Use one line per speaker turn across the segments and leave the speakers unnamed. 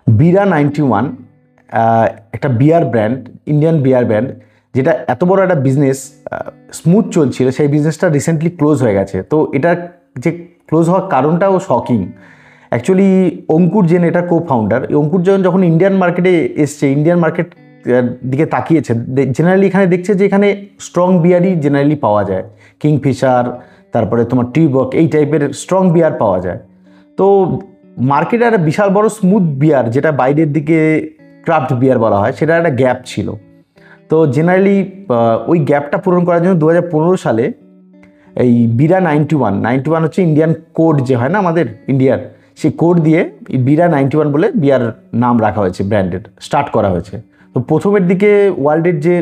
বিরা 91 একটা বিয়ার brand, Indian বিয়ার brand, যেটা এত বড় একটা বিজনেস স্মুথ চলছিল, সেই বিজনেসটা রিসেন্টলি ক্লোজ হয়ে গেছে। তো এটার যে ক্লোজ হওয়ার কারণটাও শকিং। অ্যাকচুয়ালি অঙ্কুর জেন এটা কো ফাউন্ডার। অঙ্কুর জেন যখন ইন্ডিয়ান মার্কেটে এসছে, ইন্ডিয়ান মার্কেট দিকে তাকিয়েছে, জেনারেলি এখানে দেখছে যে এখানে স্ট্রং বিয়ারই জেনারেলি পাওয়া যায়। কিংফিশার, তারপরে তোমার টিউবক, এই টাইপের স্ট্রং বিয়ার পাওয়া যায়। তো মার্কেটে একটা বিশাল বড় স্মুথ বিয়ার, যেটা বাইরের দিকে ক্রাফট বিয়ার বলা হয়, সেটা একটা গ্যাপ ছিল। তো জেনারেলি ওই গ্যাপটা পূরণ করার জন্য 2015 সালে এই বিরা 91 হচ্ছে ইন্ডিয়ান কোড যে হয় না আমাদের ইন্ডিয়ার, সেই কোড দিয়ে বিরা 91 বলে বিয়ার নাম রাখা হয়েছে, ব্র্যান্ডের স্টার্ট করা হয়েছে। তো প্রথমের দিকে ওয়ার্ল্ডের যে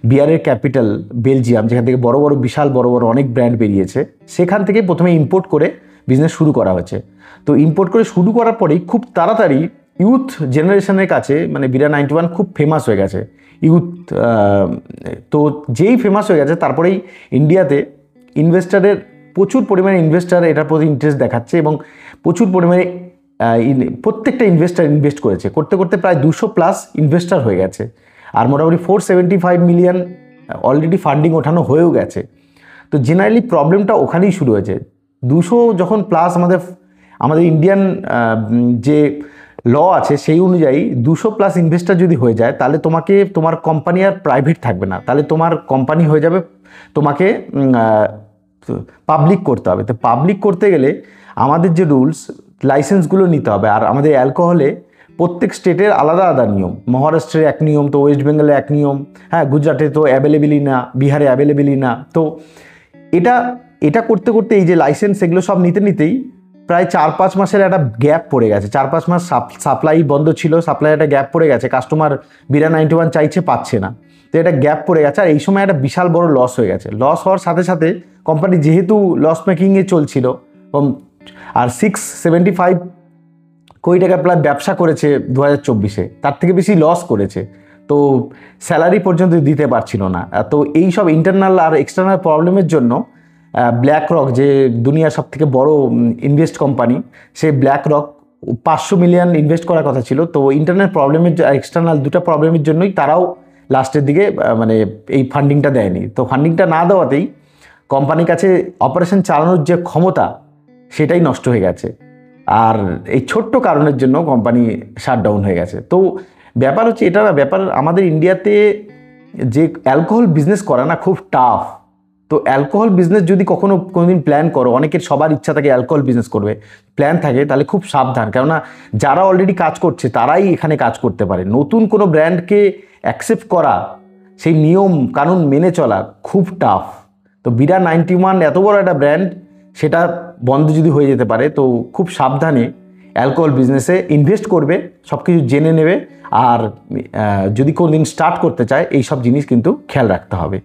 বিয়ারের ক্যাপিটাল বেলজিয়াম, যেখান থেকে বড় বড় বিশাল বড় বড় অনেক ব্র্যান্ড বেরিয়েছে, সেখান থেকে প্রথমে ইম্পোর্ট করে বিজনেস শুরু করা হয়েছে। তো ইম্পোর্ট করে শুরু করার পরেই খুব তাড়াতাড়ি ইউথ জেনারেশনের কাছে মানে বিরা 91 খুব ফেমাস হয়ে গেছে ইউথ। তো যেই ফেমাস হয়ে গেছে, তারপরেই ইন্ডিয়াতে ইনভেস্টারের প্রচুর পরিমাণে ইনভেস্টার এটার প্রতি ইন্টারেস্ট দেখাচ্ছে এবং প্রচুর পরিমাণে প্রত্যেকটা ইনভেস্টার ইনভেস্ট করেছে। করতে করতে প্রায় 200+ ইনভেস্টার হয়ে গেছে, আর মোটামুটি 475 মিলিয়ন অলরেডি ফান্ডিং ওঠানো হয়েও গেছে। তো জেনারেলি প্রবলেমটা ওখানেই শুরু হয়েছে। 200 যখন প্লাস আমাদের ইন্ডিয়ান যে ল আছে সেই অনুযায়ী 200+ ইনভেস্টার যদি হয়ে যায়, তাহলে তোমার কোম্পানি আর প্রাইভেট থাকবে না, তাহলে তোমার কোম্পানি হয়ে যাবে, তোমাকে পাবলিক করতে হবে। তো পাবলিক করতে গেলে আমাদের যে রুলস, লাইসেন্সগুলো নিতে হবে। আর আমাদের অ্যালকোহলে প্রত্যেক স্টেটের আলাদা আলাদা নিয়ম। মহারাষ্ট্রের এক নিয়ম, তো ওয়েস্ট বেঙ্গলে এক নিয়ম, হ্যাঁ, গুজরাটে তো অ্যাভেলেবেলই না, বিহারে অ্যাভেলেবেলই না। তো এটা করতে করতে এই যে লাইসেন্স, এগুলো সব নিতেই প্রায় 4-5 মাসের একটা গ্যাপ পড়ে গেছে। 4-5 মাস সাপ্লাই বন্ধ ছিল, সাপ্লাই একটা গ্যাপ পড়ে গেছে, কাস্টমার বিরা 91 চাইছে, পাচ্ছে না। তো এটা গ্যাপ পড়ে গেছে, আর এই সময় একটা বিশাল বড় লস হয়ে গেছে। লস হওয়ার সাথে সাথে কোম্পানি যেহেতু লস মেকিংয়ে চলছিল, আর 675 কোটি টাকা প্রায় ব্যবসা করেছে 2024-এ, তার থেকে বেশি লস করেছে। তো স্যালারি পর্যন্ত দিতে পারছিল না। তো এই সব ইন্টারনাল আর এক্সটার্নাল প্রবলেমের জন্য ব্ল্যাক রক, যে দুনিয়ার সব থেকে বড় ইনভেস্ট কোম্পানি, সেই ব্ল্যাক রক 500 মিলিয়ন ইনভেস্ট করার কথা ছিল। তো ইন্টারনাল প্রবলেমের এক্সটার্নাল দুটো প্রবলেমের জন্যই তারাও লাস্টের দিকে মানে এই ফান্ডিংটা দেয়নি। তো ফান্ডিংটা না দেওয়াতেই কোম্পানির কাছে অপারেশন চালানোর যে ক্ষমতা, সেটাই নষ্ট হয়ে গেছে। আর এই ছোট্ট কারণের জন্য কোম্পানি শাটডাউন হয়ে গেছে। তো ব্যাপার হচ্ছে এটা না, ব্যাপার আমাদের ইন্ডিয়াতে যে অ্যালকোহল বিজনেস করা না খুব টাফ। তো অ্যালকোহল বিজনেস যদি কোনোদিন প্ল্যান করো, অনেকের সবার ইচ্ছা থাকে অ্যালকোহল বিজনেস করবে, প্ল্যান থাকে, তাহলে খুব সাবধান। কেননা যারা অলরেডি কাজ করছে তারাই এখানে কাজ করতে পারে। নতুন কোনো ব্র্যান্ডকে অ্যাকসেপ্ট করা, সেই নিয়ম কানুন মেনে চলা খুব টাফ। তো বিরা 91 এত বড় একটা ব্র্যান্ড, সেটা বন্ধ যদি হয়ে যেতে পারে, তো খুব সাবধানে অ্যালকোহল বিজনেসে ইনভেস্ট করবে, সব কিছু জেনে নেবে। আর যদি কোনোদিন স্টার্ট করতে চায়, এই সব জিনিস কিন্তু খেয়াল রাখতে হবে।